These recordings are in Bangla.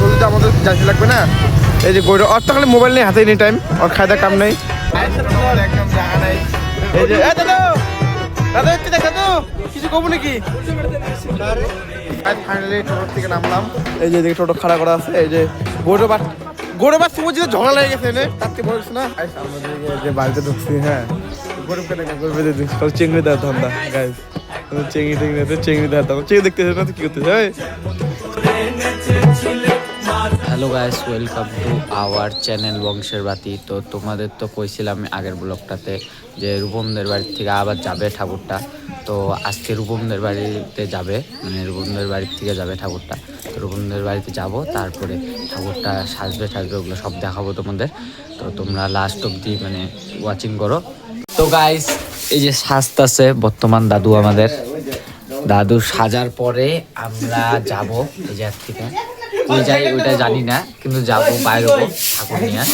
জলদি আমাদের যাইতে লাগবে না। এই যে গরু অত খালি মোবাইল নেই হাতে এনি টাইম, ওর খায়দা কাম নেই, একদম জায়গা নাই। এই যে দাদা দাদা একটু দেখা তো কিছু কমু নাকি। ফাইনালি টোটো থেকে নামলাম। এই যে টোটো খাড়া করা আছে। এই যে গরু বা সমুদ্রে ঝগড়া লেগে গেছে এনে, তার থেকে বলছ না যে বাড়িতে ঢুকছি। হ্যাঁ গরুকে দেখা গরু চিংড়ি দেওয়ার ধান্দা গাইস, চিংড়ি দেওয়ার ধান্দা। চিংড়ি দেখতেছে না তো কি করতেছে। Hello guys, welcome to our channel বংশের বাতি। তো তোমাদের তো কইছিলাম আগের ব্লগটাতে যে রূপমদের বাড়ির থেকে আবার যাবে ঠাকুরটা। তো আজকে রূপমদের বাড়িতে যাবে, মানে রূপমদের বাড়ির থেকে যাবে ঠাকুরটা। তো রূপমদের বাড়িতে যাব, তারপরে ঠাকুরটা সাজবে ওগুলো সব দেখাবো তোমাদের। তো তোমরা লাস্ট অবধি মানে ওয়াচিং করো। তো গাইস এই যে সাজতাছে বর্তমান দাদু আমাদের। দাদু সাজার পরে আমরা যাব এই জায়গা থেকে। ওই যাই ওইটা জানি না, কিন্তু যাবো বাইরে ঠাকুর নিয়ে।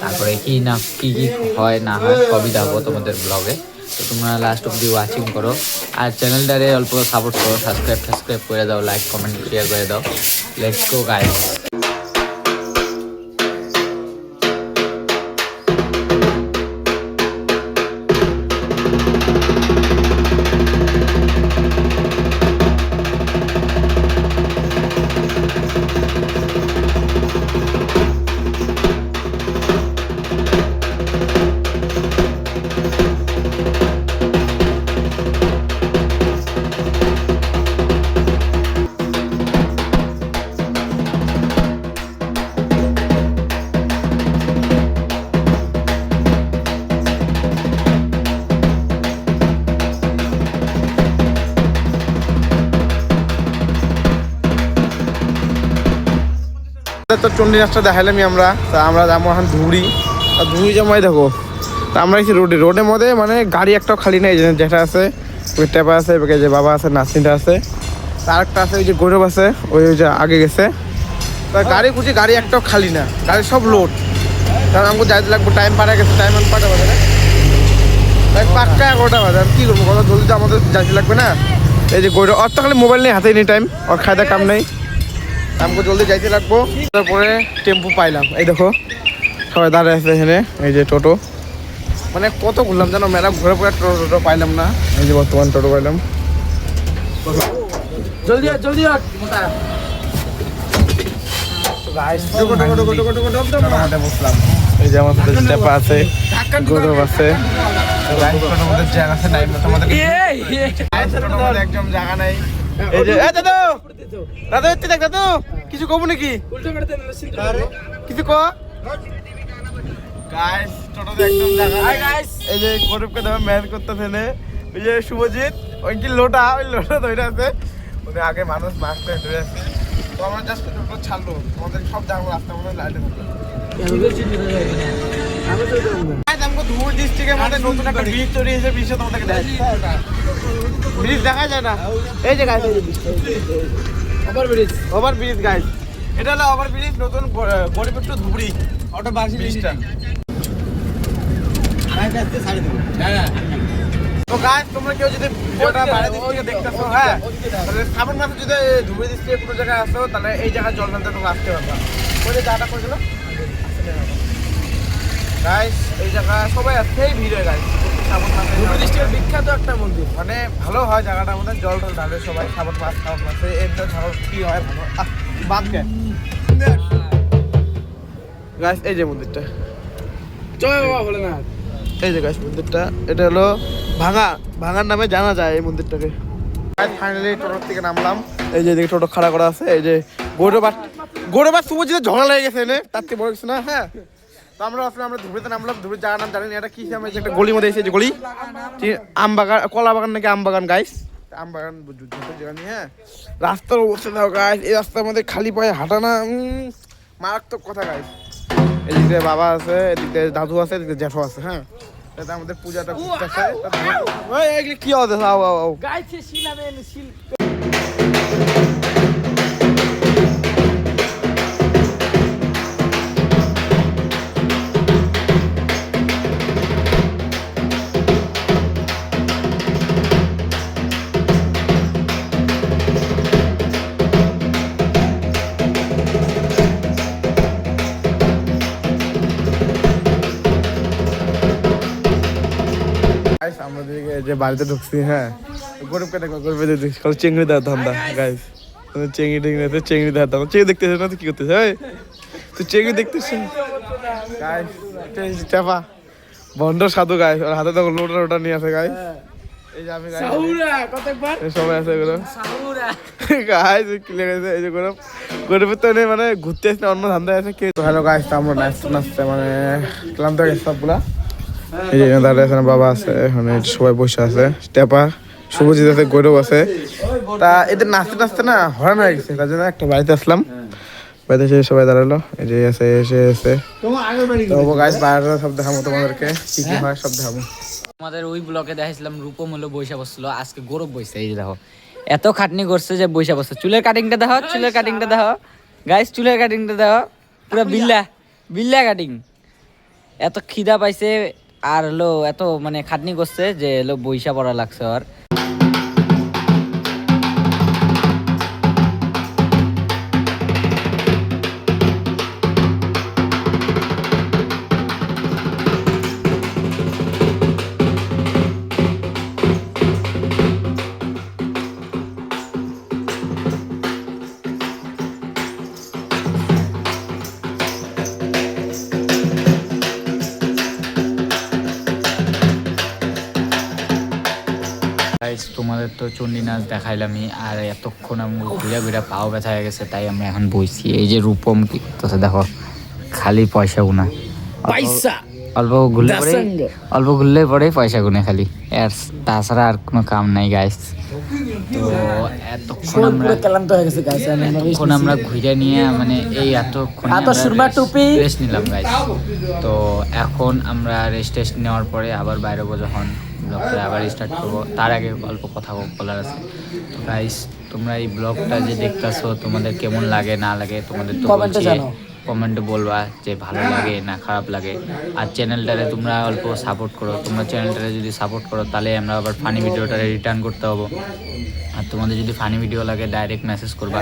তারপরে কি না কি হয় না হয় সবই যাবো তোমাদের ব্লগে। তো তোমরা লাস্ট অব্দি ওয়াচিং করো, আর চ্যানেলটারে অল্প সাপোর্ট করো, সাবস্ক্রাইব করে দাও, লাইক কমেন্ট শেয়ার করে দাও। Let's go guys. তো চন্ডী নাচটা দেখাইলামই আমরা। তা আমরা যাবো এখন ধুবড়ি। আর ধুবড়ি যাবো দেখো। তা আমরা এসে রোডের মধ্যে মানে গাড়ি একটাও খালি নেই। যেটা আছে ওই ট্যাপা আছে, যে বাবা আছে, নাসিনটা আছে, তার একটা আছে, ওই যে গৌরব আছে, ওই যে আগে গেছে। তা গাড়ি একটাও খালি না, গাড়ি সব লোড। কারণ আমাকে যাইতে লাগবো, টাইম পাড়া গেছে, টাইম পাঠা বাজে না, পাক্কা 11টা বাজে। আর কি করবো, কথা জলদি আমাদের যাইতে লাগবে না। এই যে গৌরব অত খালি মোবাইল নেই হাতে এনি টাইম, ওর খায়দা কাম নেই, আমাকে জলদি যাইতে লাগবো। তারপরে টেম্পু পাইলাম, এই দেখো সবাই দাঁড়িয়ে আছে এখানে। এই যে টোটো, মানে কত ঘুরলাম জানো মেলা, ঘুরে পরে টোটো পাইলাম না। এই যে বর্তমান টোটো পাইলাম। জলদি বসলাম। এই যে আমার সাথে টেপা আছে, গৌরব আছে, একদম জায়গা নাই। এই যে দাদা দাদা এতে দেখ দাদু কিছু কমু নাকি, কিছু ক গাইস। টোটোতে একদম জায়গা নাই গাইস। এই যে গৌরবকে ধরে ম্যান করতেছে না, ওই যে শুভজিৎ, ওই কি লোটা, ওই লোটা ধরে আছে, ওদের আগে মানুষ মাছ ধরে আছে। তো আমরা জাস্ট টোটো ছাড়লো, আমাদের সব জায়গা রাস্তার মধ্যে লাইটে থাকলো। ধুবড়ি ডিস্ট্রিক্টের মধ্যে নতুন একটা ব্রিজ তৈরি হয়েছে, ব্রিজটা তোমাদেরকে ব্রিজ দেখা যায় না। এই যে গাইস ওভার ব্রিজ গাইস, এটা হলো ওভার ব্রিজ নতুন গরিবপুর টু ধুবড়ি অটো বাসি ব্রিজটা। তো গাইস তোমরা কেউ যদি ভিডিওটা বাইরে দিক থেকে দেখতেছো, হ্যাঁ তাহলে শ্রাবণ মাসে যদি ধুবড়ি ডিস্ট্রিক্টে কোনো জায়গায় আসো, তাহলে এই জায়গায় জল নামতে তোমরা আসতে পারবা। ওই যে জায়গাটা করেছিল গাইস, এই জায়গা সবাই আসছে, ভিড় হয়ে গাইস। শ্রাবণ মাসে ধুবড়ি ডিস্ট্রিক্টের বিখ্যাত একটা মন্দির, মানে ভালো হয় জায়গাটার মধ্যে, জল ঢালে সবাই। শ্রাবণ মাসে এমনি ঝড় কি হয় ভালো বাদকে গাইস। এই যে মন্দিরটা, জয় বাবা ভোলেনাথ। এই যে গাইস মন্দিরটা, এটা হলো ভাঙার নামে জানা যায় এই মন্দিরটাকে। ফাইনালি টোটো থেকে নামলাম। এই যে টোটো খাড়া করা আছে। এই যে গৌরব সমুদ্রে ঝগড়া লেগে গেছে এনে, তার থেকে বড় কিছু না। হ্যাঁ তো আমরা আসলে আমরা ধুবড়িতে নামলাম। ধুবড়ির জায়গার নাম জানি না, এটা কি নাম, একটা গলির মধ্যে এসে যে গলি, আমবাগান, কলা বাগান নাকি আমবাগান গাইস, আমবাগান জানি। হ্যাঁ রাস্তার অবস্থা দাও গাইস, এই রাস্তার মধ্যে খালি পায়ে হাঁটা না, মারাত্মক কথা গাইস। এদিক দিয়ে বাবা আছে, এদিক দিয়ে দাদু আছে, এদিক দিয়ে জ্যাঠো আছে। হ্যাঁ আমাদের পূজাটা করতেছে। কি হবে এই যে বাড়িতে ঢুকছি, হ্যাঁ গরম কেটে গরমে দেখছি চিংড়ি দেওয়ার ধান্দা গাইস, চিংড়ি টিংড়ি চিংড়ি দেওয়ার ধান্দা। চিংড়ি দেখতেছিস না, তুই কি করতেছিস? তুই চিংড়ি দেখতেছিস গাইস? চাপা বন্ধ সাধু গাইস, ওর হাতে তখন লোটা লোটা নিয়ে আসে গাইস। এই যে আমি সবাই আছে এগুলো গাইস, কি লেগেছে এই যে গরম গরমের তো নেই, মানে ঘুরতে আসছে অন্য ধান্দা আছে কে। হ্যালো গাইস, আমরা নাচতে নাচতে মানে ক্লান্ত হয়ে গেছে সবগুলা। এই যে দাঁড়িয়ে আছে, বাবা আছে, মানে সবাই বসে আছে, টেপা শুভজিৎ আছে, গৌরব আছে। তা এদের নাচতে নাচতে না হরান হয়ে গেছে, তার জন্য একটা বাড়িতে আসলাম। বাড়িতে এসে সবাই দাঁড়ালো, এই যে এসে এসে তো গাইস বাইরে সব দেখাবো তোমাদেরকে, কি কি হয় সব দেখাবো। আমাদের ওই ব্লকে দেখাইছিলাম রূপম হলো বৈশা বসছিল, আজকে গৌরব বইছে। এই যে দেখো এত খাটনি করছে যে বৈশা বসছে। চুলের কাটিংটা দেখো, চুলের কাটিংটা দেখো গাইস, চুলের কাটিংটা দেখো, পুরো বিল্লা বিল্লা কাটিং। এত খিদা পাইছে আর হলো এত মানে খাটনি করছে যে হলো বৈশা পড়া লাগছে আর। তোমাদের তো চণ্ডী নাচ দেখাইলামই, আর এতক্ষণ আমি ঘুরে ঘুরে পাও ব্যথা হয়ে গেছে, তাই আমি এখন বইছি। এই যে রূপম কি করতেছে দেখো, খালি পয়সা গুনা, পয়সা অল্প ঘুরলে পরে পয়সা গুনে খালি, আর তাছাড়া আর কোনো কাম নাই গাইস। তো এতক্ষণ আমরা ঘুরে নিয়ে মানে এই এতক্ষণ রেস্ট নিলাম গাইস। তো এখন আমরা রেস্ট নেওয়ার পরে আবার বাইরে যখন ব্লগটা আবার স্টার্ট করবো, তার আগে অল্প কথা বলার আছে। তো গাইস, তোমরা এই ব্লগটা যে দেখতেছো তোমাদের কেমন লাগে না লাগে, তোমাদের তো কমেন্টে বলবা যে ভালো লাগে না খারাপ লাগে। আর চ্যানেলটারে তোমরা অল্প সাপোর্ট করো, তোমরা চ্যানেলটারে যদি সাপোর্ট করো তাহলে আমরা আবার ফানি ভিডিওটারে রিটার্ন করতে হবো। আর তোমাদের যদি ফানি ভিডিও লাগে ডাইরেক্ট মেসেজ করবা,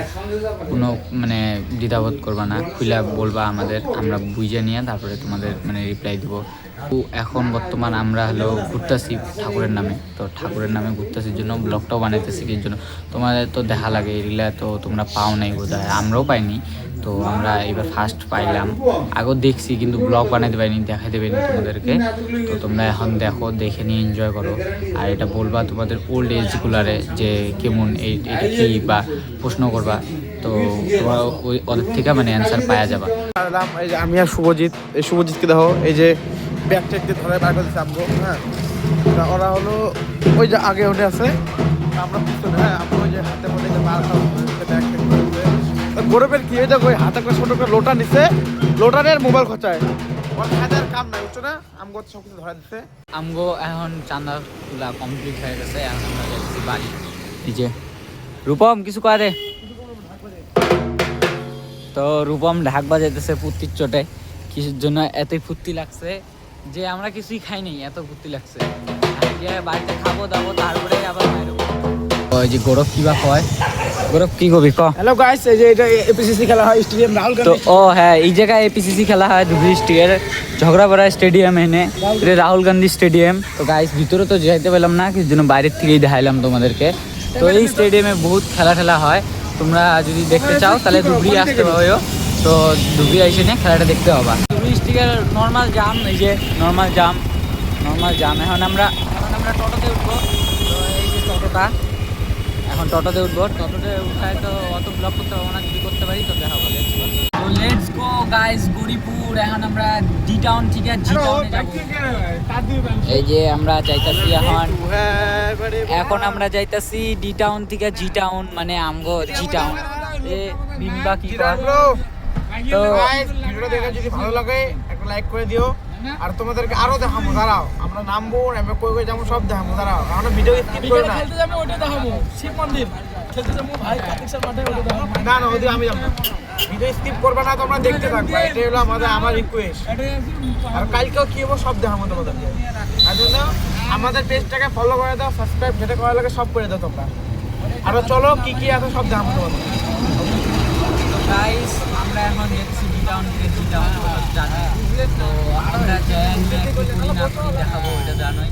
কোনো মানে দ্বিধাবোধ করবা না, খুলে বলবা আমাদের, আমরা বুঝে নিয়ে তারপরে তোমাদের মানে রিপ্লাই দেবো। এখন বর্তমান আমরা হলো ঘুরতেছি ঠাকুরের নামে, তো ঠাকুরের নামে ঘুরতেছির জন্য ব্লগটাও বানাইতেছি কি জন্য, তোমাদের তো দেখা লাগে রিলা, তো তোমরা পাও নাই বোধ হয়, আমরাও পাইনি। তো আমরা এবার ফার্স্ট পাইলাম, আগেও দেখছি কিন্তু ব্লগ বানাইতে পারিনি, দেখাইতে পারিনি তোমাদেরকে। তো তোমরা এখন দেখো, দেখে নিয়ে এনজয় করো। আর এটা বলবা তোমাদের ওল্ড এজগুলারে যে কেমন এটা কি, বা প্রশ্ন করবা, তো তোমরা ওই ওদের থেকে মানে অ্যান্সার পাওয়া যাবা। এই যে আমি আর শুভজিৎ, এই শুভজিৎকে দেখো এই যে ব্যাগ ট্যাগ দিয়ে ধরে বার করতে চাপবো, হ্যাঁ ওরা হলো ওই যে আগে ওঠে আছে, আমরা পিছনে, হ্যাঁ আমরা ওই যে হাতে মধ্যে ব্যাগ ট্যাগ করেছে। গরমের কি হয়ে যাবে, ওই হাতে একটা ছোটো করে লোটা নিচ্ছে, লোটা নিয়ে মোবাইল খরচায়, ওর হাতের কাম নাই বুঝছো না, আমগো সব কিছু ধরে দিচ্ছে। আমগো এখন চাঁদা তোলা কমপ্লিট হয়ে গেছে, এখন আমরা যাচ্ছি বাড়ি। এই যে রূপম কিছু কয়া দে। তো রূপম ঢাক বাজাইতেছে ফুর্তির চোটে, কিছুর জন্য এতই ফুর্তি লাগছে যে আমরা কিছুই খাইনি, এত ফুর্তি লাগছে। বাড়িতে খাবো দাবো তারপরে আবার বাইরে। ওই যে গৌরব কি বা কয়, গৌরব কি কবি ক। হ্যালো গাইস, এই যে এটা এপিসিসি খেলা হয় স্টেডিয়াম রাহুল তো ও হ্যাঁ, এই জায়গায় এপিসিসি খেলা হয় ধুবড়ী ডিস্ট্রিক্টের ঝগড়াপাড়া স্টেডিয়াম, এনে এটা রাহুল গান্ধী স্টেডিয়াম। তো গাইস ভিতরে তো যাইতে পেলাম না, কিছু জন্য বাইরের থেকেই দেখাইলাম তোমাদেরকে। তো এই স্টেডিয়ামে বহুত খেলা হয়, তোমরা যদি দেখতে চাও তাহলে ধুবড়ী আসতে পারো। তো ধুবড়ী এসে নিয়ে খেলাটা দেখতে হবা। ধুবড়ী ডিস্ট্রিক্টের নর্মাল জাম, এই যে নর্মাল জাম। এখন আমরা টোটোতে উঠবো। তো এই যে টোটোটা, এখন টোটোতে উঠবো, টোটোতে উঠায় তো অত ব্লগ করতে পারবো না, যদি করতে পারি তো দেখা বলে। তো লেটস গো গাইস, গৌরীপুর। এখন আমরা ডি টাউন থেকে জি টাউনে যাবো। এই যে আমরা যাইতাছি এখন আমরা যাইতাছি ডি টাউন থেকে জি টাউন, মানে আমগো জি টাউন। এ বিম্বা কি কর। তো ভিডিওটা দেখে যদি ভালো লাগে একটা লাইক করে দিও, আর তোমাদেরকে আরো দেখাবো, দাঁড়াও আমরা নামবো, আমরা কই যাবো সব দেখাবো, দাঁড়াও আমরা ভিডিও স্কিপ করব না। খেলতে যাবে ওটা দেখাবো, শিব মন্দির খেলতে যাবো ভাই, কার্তিক স্যার মাঠে ওটা দেখাবো। না ওদিকে আমি যাব না, ভিডিও স্কিপ করবে না, তোমরা দেখতে থাকবে, এটাই হলো আমার রিকোয়েস্ট। আর কালকেও কি হবো সব দেখাবো তোমাদেরকে, তার জন্য আমাদের পেজটাকে ফলো করে দাও, সাবস্ক্রাইব যেটা করা লাগে সব করে দাও তোমরা। আর চলো কি আছে সব দেখাবো তোমাদের। গাইস আমরা এখন যাচ্ছি ডি টাউন থেকে জি টাউন, তো আমরা দেখাবো, এটা জানোই।